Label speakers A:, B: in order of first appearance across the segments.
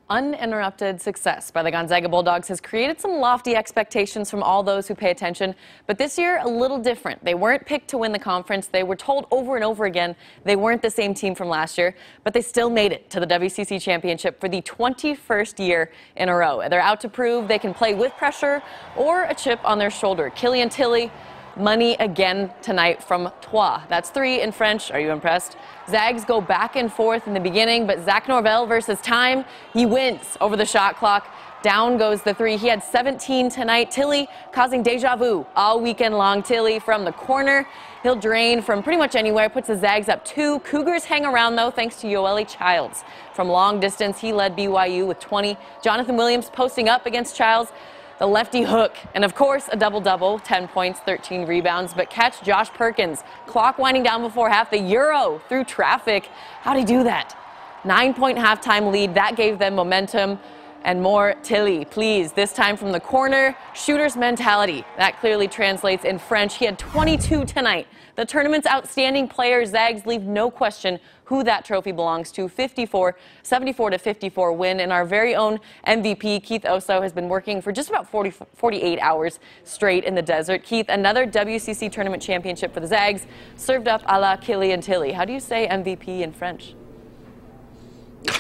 A: Uninterrupted success by the Gonzaga Bulldogs has created some lofty expectations from all those who pay attention. But this year, a little different. They weren't picked to win the conference. They were told over and over again they weren't the same team from last year, but they still made it to the WCC championship for the 21st year in a row. They're out to prove they can play with pressure or a chip on their shoulder. Killian Tillie, money again tonight from Troyes. That's 3 in French. Are you impressed? Zags go back and forth in the beginning, but Zach Norvell versus time. He wins over the shot clock. Down goes the 3. He had 17 tonight. Tillie causing deja vu all weekend long. Tillie from the corner. He'll drain from pretty much anywhere. Puts the Zags up 2. Cougars hang around, though, thanks to Yoeli Childs. From long distance, he led BYU with 20. Jonathan Williams posting up against Childs. The lefty hook, and of course, a double-double, 10 points, 13 rebounds. But catch Josh Perkins, clock winding down before half, the Euro through traffic. How'd he do that? 9-point halftime lead, that gave them momentum. And more Tillie, please, this time from the corner. Shooter's mentality, that clearly translates in French. He had 22 tonight. The tournament's outstanding player, Zags, leave no question who that trophy belongs to. 74-54 win. And our very own MVP, Keith Oso, has been working for just about 48 hours straight in the desert. Keith, another WCC tournament championship for the Zags, served up a la Killian Tillie. How do you say MVP in French?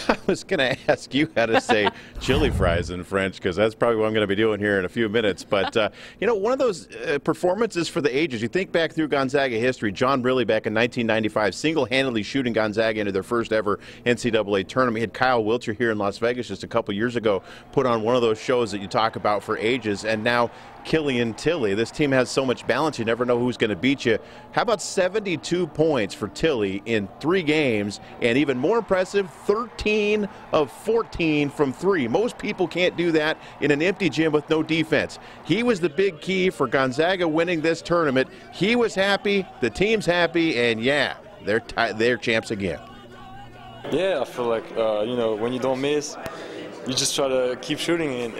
B: I was going to ask you how to say chili fries in French, because that's probably what I'm going to be doing here in a few minutes. But, you know, one of those performances for the ages. You think back through Gonzaga history, John Briley back in 1995 single-handedly shooting Gonzaga into their first ever NCAA tournament. We had Kyle Wiltshire here in Las Vegas just a couple years ago put on one of those shows that you talk about for ages. And now Killian Tillie. This team has so much balance, you never know who's going to beat you. How about 72 points for Tillie in 3 games, and even more impressive, 13 of 14 from 3. Most people can't do that in an empty gym with no defense. He was the big key for Gonzaga winning this tournament. He was happy, the team's happy, and yeah, they're champs again.
C: Yeah, I feel like, you know, when you don't miss, you just try to keep shooting, and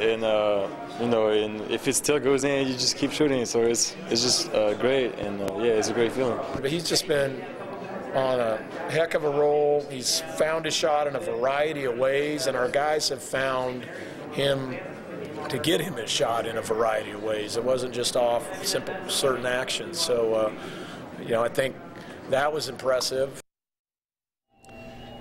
C: you know, and if it still goes in, you just keep shooting. So it's just great, and yeah, it's a great feeling.
D: But he's just been on a heck of a roll. He's found his shot in a variety of ways, and our guys have found him to get him his shot in a variety of ways. It wasn't just off simple certain actions. So you know, I think that was impressive.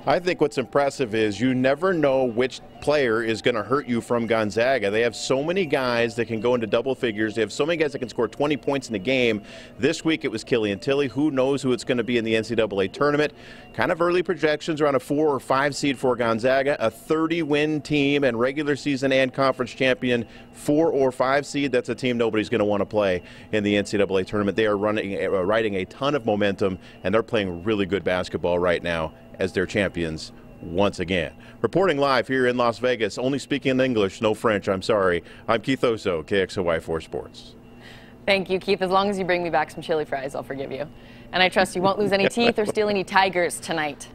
B: I think what's impressive is you never know which player is going to hurt you from Gonzaga. They have so many guys that can go into double figures. They have so many guys that can score 20 points in a game. This week it was Killian Tillie. Who knows who it's going to be in the NCAA tournament. Kind of early projections around a 4 or 5 seed for Gonzaga. A 30-win team and regular season and conference champion 4 or 5 seed. That's a team nobody's going to want to play in the NCAA tournament. They are riding a ton of momentum, and they're playing really good basketball right now as their champions once again. Reporting live here in Las Vegas, only speaking in English, no French, I'm sorry. I'm Keith Oso, KXOY4 Sports.
A: Thank you, Keith. As long as you bring me back some chili fries, I'll forgive you. And I trust you won't lose any teeth or steal any tigers tonight.